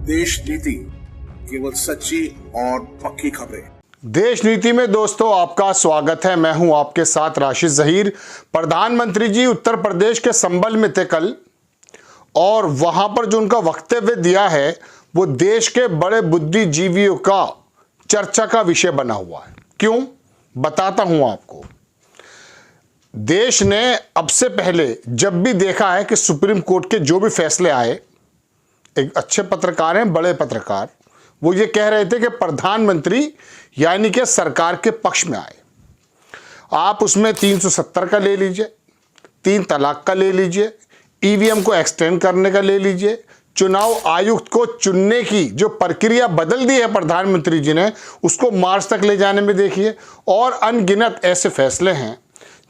देश नीति, केवल सच्ची और पक्की खबरें। देश नीति में दोस्तों आपका स्वागत है। मैं हूं आपके साथ राशिद जहीर। प्रधानमंत्री जी उत्तर प्रदेश के संबल में थे कल, और वहां पर जो उनका वक्तव्य दिया है वो देश के बड़े बुद्धिजीवियों का चर्चा का विषय बना हुआ है। क्यों, बताता हूं आपको। देश ने अब से पहले जब भी देखा है कि सुप्रीम कोर्ट के जो भी फैसले आए, एक अच्छे पत्रकार हैं, बड़े पत्रकार, वो ये कह रहे थे कि प्रधानमंत्री यानी कि सरकार के पक्ष में आए। आप उसमें 370 का ले लीजिए, 3 तलाक का ले लीजिए, ईवीएम को एक्सटेंड करने का ले लीजिए, चुनाव आयुक्त को चुनने की जो प्रक्रिया बदल दी है प्रधानमंत्री जी ने, उसको मार्च तक ले जाने में देखिए, और अनगिनत ऐसे फैसले हैं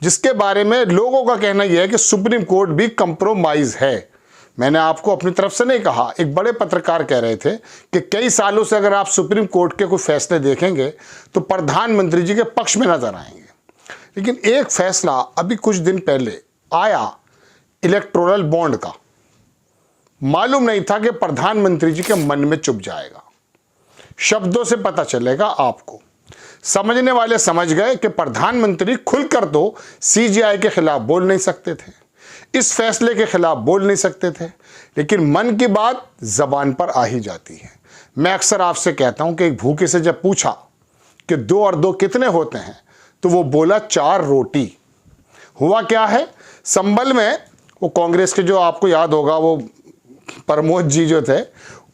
जिसके बारे में लोगों का कहना यह है कि सुप्रीम कोर्ट भी कंप्रोमाइज है। मैंने आपको अपनी तरफ से नहीं कहा, एक बड़े पत्रकार कह रहे थे कि कई सालों से अगर आप सुप्रीम कोर्ट के कोई फैसले देखेंगे तो प्रधानमंत्री जी के पक्ष में नजर आएंगे। लेकिन एक फैसला अभी कुछ दिन पहले आया इलेक्टोरल बॉन्ड का, मालूम नहीं था कि प्रधानमंत्री जी के मन में चुभ जाएगा। शब्दों से पता चलेगा आपको। समझने वाले समझ गए कि प्रधानमंत्री खुलकर तो सीजेआई के खिलाफ बोल नहीं सकते थे, इस फैसले के खिलाफ बोल नहीं सकते थे, लेकिन मन की बात जबान पर आ ही जाती है। मैं अक्सर आपसे कहता हूं कि एक भूखे से जब पूछा कि 2 और 2 कितने होते हैं तो वो बोला 4 रोटी। हुआ क्या है, संबल में वो कांग्रेस के, जो आपको याद होगा, वो प्रमोद जी जो थे,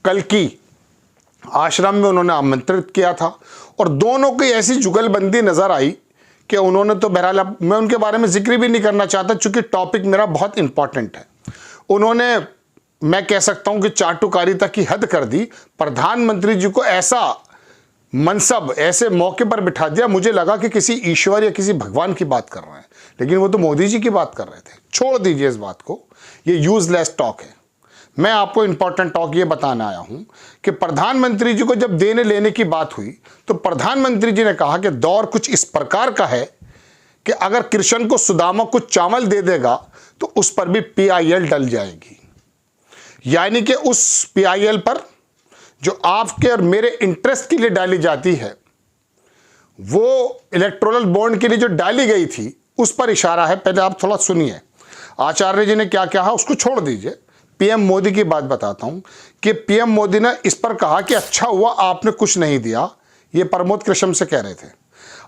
कल की आश्रम में उन्होंने आमंत्रित किया था, और दोनों की ऐसी जुगलबंदी नजर आई कि उन्होंने तो बहरहाल, मैं उनके बारे में जिक्र भी नहीं करना चाहता चूंकि टॉपिक मेरा बहुत इंपॉर्टेंट है। उन्होंने, मैं कह सकता हूं कि चाटुकारिता की हद कर दी। प्रधानमंत्री जी को ऐसा मनसब, ऐसे मौके पर बिठा दिया, मुझे लगा कि किसी ईश्वर या किसी भगवान की बात कर रहे हैं, लेकिन वो तो मोदी जी की बात कर रहे थे। छोड़ दीजिए इस बात को, ये यूजलेस टॉक है। मैं आपको इंपॉर्टेंट टॉक ये बताने आया हूं कि प्रधानमंत्री जी को जब देने लेने की बात हुई तो प्रधानमंत्री जी ने कहा कि दौर कुछ इस प्रकार का है कि अगर कृष्ण को सुदामा कुछ चावल दे देगा तो उस पर भी पीआईएल डल जाएगी। यानी कि उस पीआईएल पर जो आपके और मेरे इंटरेस्ट के लिए डाली जाती है, वो इलेक्टोरल बॉन्ड के लिए जो डाली गई थी, उस पर इशारा है। पहले आप थोड़ा सुनिए आचार्य जी ने क्या कहा, उसको छोड़ दीजिए। पीएम मोदी की बात बताता हूं कि पीएम मोदी ने इस पर कहा कि अच्छा हुआ आपने कुछ नहीं दिया। ये प्रमोद कृष्ण से कह रहे थे,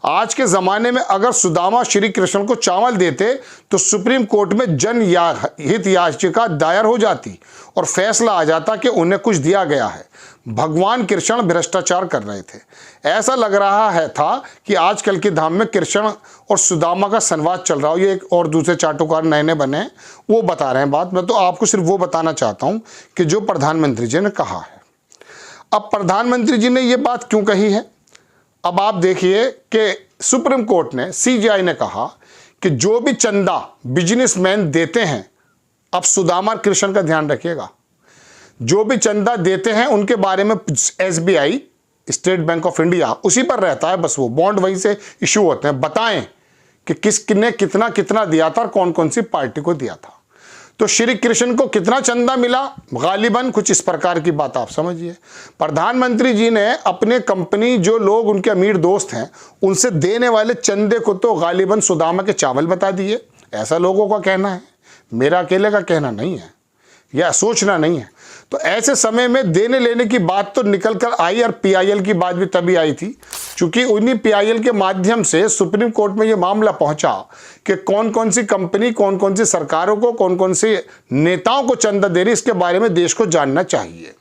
आज के जमाने में अगर सुदामा श्री कृष्ण को चावल देते तो सुप्रीम कोर्ट में जनहित याचिका दायर हो जाती और फैसला आ जाता कि उन्हें कुछ दिया गया है। भगवान कृष्ण भ्रष्टाचार कर रहे थे। ऐसा लग रहा है था कि आजकल के धाम में कृष्ण और सुदामा का संवाद चल रहा हो। ये एक और दूसरे चाटुकार नए नए बने, वो बता रहे हैं बात। मैं तो आपको सिर्फ वो बताना चाहता हूं कि जो प्रधानमंत्री जी ने कहा है। अब प्रधानमंत्री जी ने ये बात क्यों कही है, अब आप देखिए कि सुप्रीम कोर्ट ने, सीजेआई ने कहा कि जो भी चंदा बिजनेसमैन देते हैं, अब सुदामा कृष्ण का ध्यान रखिएगा, जो भी चंदा देते हैं उनके बारे में SBI, state bank of India, उसी पर रहता है, बस वो बॉन्ड वहीं से इश्यू होते हैं। बताएं कि किसने कितना कितना दिया था और कौन कौन सी पार्टी को दिया था। तो श्री कृष्ण को कितना चंदा मिला, गालिबन कुछ इस प्रकार की बात आप समझिए। प्रधानमंत्री जी ने अपने कंपनी, जो लोग उनके अमीर दोस्त हैं, उनसे देने वाले चंदे को तो गालिबन सुदामा के चावल बता दिए। ऐसा लोगों का कहना है, मेरा अकेले का कहना नहीं है, या सोचना नहीं है। तो ऐसे समय में देने लेने की बात तो निकल कर आई, और पीआईएल की बात भी तभी आई थी क्योंकि उन्हीं पीआईएल के माध्यम से सुप्रीम कोर्ट में यह मामला पहुंचा कि कौन कौन सी कंपनी, कौन कौन सी सरकारों को, कौन कौन से नेताओं को चंदा दे रही, इसके बारे में देश को जानना चाहिए।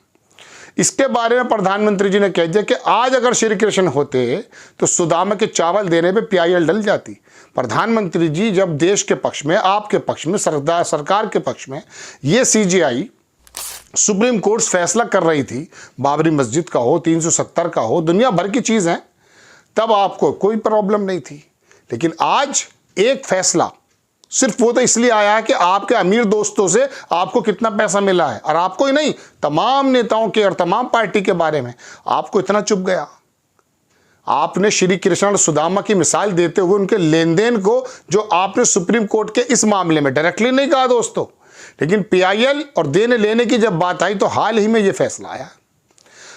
इसके बारे में प्रधानमंत्री जी ने कह दिया कि आज अगर श्री कृष्ण होते तो सुदामा के चावल देने पे पीआईएल डल जाती। प्रधानमंत्री जी जब देश के पक्ष में, आपके पक्ष में, सरकार के पक्ष में ये सीजेआई सुप्रीम कोर्ट फैसला कर रही थी, बाबरी मस्जिद का हो, 370 का हो, दुनिया भर की चीज है, तब आपको कोई प्रॉब्लम नहीं थी। लेकिन आज एक फैसला सिर्फ वो तो इसलिए आया है कि आपके अमीर दोस्तों से आपको कितना पैसा मिला है, और आपको ही नहीं, तमाम नेताओं के और तमाम पार्टी के बारे में आपको इतना चुभ गया। आपने श्री कृष्ण और सुदामा की मिसाल देते हुए उनके लेन देन को, जो आपने सुप्रीम कोर्ट के इस मामले में डायरेक्टली नहीं कहा दोस्तों, लेकिन पीआईएल और देने लेने की जब बात आई तो हाल ही में यह फैसला आया।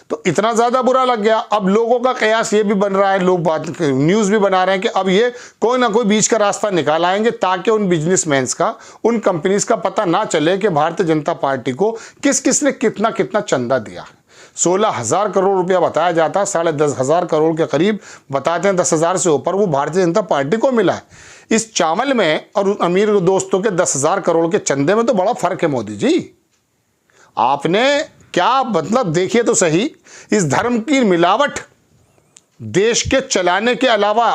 तो इतना ज़्यादा बुरा लग गया। अब लोगों का कयास ये भी बन रहा है, लोग बात न्यूज़ भी बना रहे हैं कि अब ये कोई ना कोई बीच का रास्ता निकाल आएंगे ताकि उन बिजनेसमैन्स का, उन कंपनीज का पता ना चले कि भारतीय जनता पार्टी को किस किस ने कितना कितना चंदा दिया है। 16,000 करोड़ रुपया बताया जाता है, 10,500 करोड़ के करीब बताते हैं, 10,000 से ऊपर वो भारतीय जनता पार्टी को मिला है। इस चावल में और अमीर दोस्तों के 10,000 करोड़ के चंदे में तो बड़ा फर्क है मोदी जी। आपने क्या मतलब देखिए तो सही, इस धर्म की मिलावट देश के चलाने के अलावा,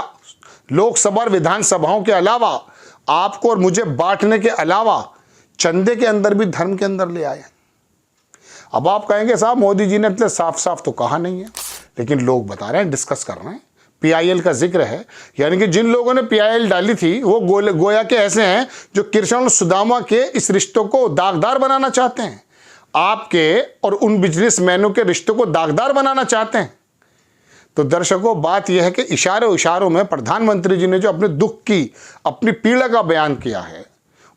लोकसभा और विधानसभाओं के अलावा, आपको और मुझे बांटने के अलावा चंदे के अंदर भी धर्म के अंदर ले आए। अब आप कहेंगे साहब मोदी जी ने इतने साफ साफ तो कहा नहीं है, लेकिन लोग बता रहे हैं, डिस्कस कर रहे हैं। पीआईएल का जिक्र है, यानी कि जिन लोगों ने पीआईएल डाली थी वो गोया के ऐसे हैं जो कृष्ण और सुदामा के इस रिश्तों को दागदार बनाना चाहते हैं, आपके और उन बिजनेसमैनों के रिश्तों को दागदार बनाना चाहते हैं। तो दर्शकों, बात यह है कि इशारों में प्रधानमंत्री जी ने जो अपने दुख की, अपनी पीड़ा का बयान किया है,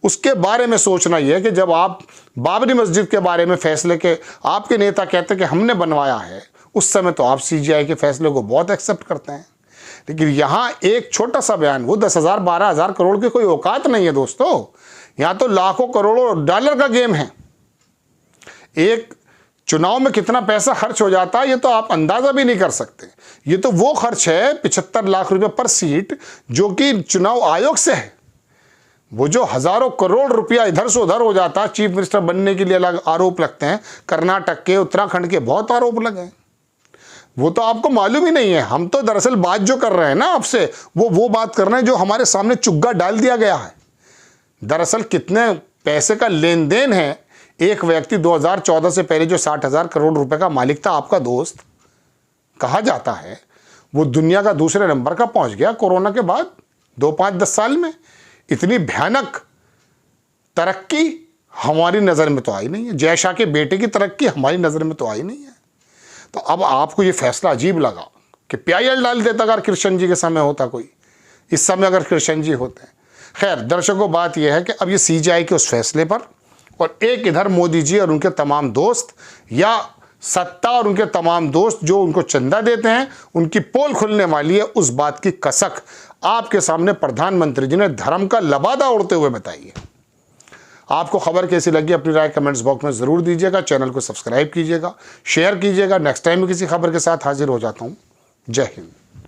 उसके बारे में सोचना यह है कि जब आप बाबरी मस्जिद के बारे में फैसले के आपके नेता कहते हैं कि हमने बनवाया है, उस समय तो आप सीजीआई के फैसले को बहुत एक्सेप्ट करते हैं। लेकिन यहाँ एक छोटा सा बयान, वो 10,000 12,000 करोड़ की कोई औकात नहीं है दोस्तों। यहाँ तो लाखों करोड़ों डॉलर का गेम है। एक चुनाव में कितना पैसा खर्च हो जाता है ये तो आप अंदाजा भी नहीं कर सकते। ये तो वो खर्च है 75 लाख रुपए पर सीट जो कि चुनाव आयोग से है। वो जो हजारों करोड़ रुपया इधर से उधर हो जाता है, चीफ मिनिस्टर बनने के लिए अलग आरोप लगते हैं, कर्नाटक के, उत्तराखंड के बहुत आरोप लगे हैं, वो तो आपको मालूम ही नहीं है। हम तो दरअसल बात जो कर रहे हैं ना आपसे, वो बात कर रहे हैं जो हमारे सामने चुग्गा डाल दिया गया है। दरअसल कितने पैसे का लेन देन है। एक व्यक्ति 2014 से पहले जो 60,000 करोड़ रुपए का मालिक था, आपका दोस्त कहा जाता है, वो दुनिया का दूसरे नंबर का पहुंच गया कोरोना के बाद 2, 5, 10 साल में। इतनी भयानक तरक्की हमारी नज़र में तो आई नहीं है। जय शाह के बेटे की तरक्की हमारी नज़र में तो आई नहीं है। तो अब आपको ये फैसला अजीब लगा कि पीआईएल डाल देता अगर कृष्ण जी के समय होता, कोई इस समय अगर कृष्ण जी होते। खैर दर्शकों, बात यह है कि अब ये सीजीआई के उस फैसले पर, और एक इधर मोदी जी और उनके तमाम दोस्त, या सत्ता और उनके तमाम दोस्त जो उनको चंदा देते हैं, उनकी पोल खुलने वाली है। उस बात की कसक आपके सामने प्रधानमंत्री जी ने धर्म का लबादा उड़ते हुए बताई है। आपको खबर कैसी लगी अपनी राय कमेंट्स बॉक्स में ज़रूर दीजिएगा। चैनल को सब्सक्राइब कीजिएगा, शेयर कीजिएगा। नेक्स्ट टाइम किसी खबर के साथ हाजिर हो जाता हूँ। जय हिंद।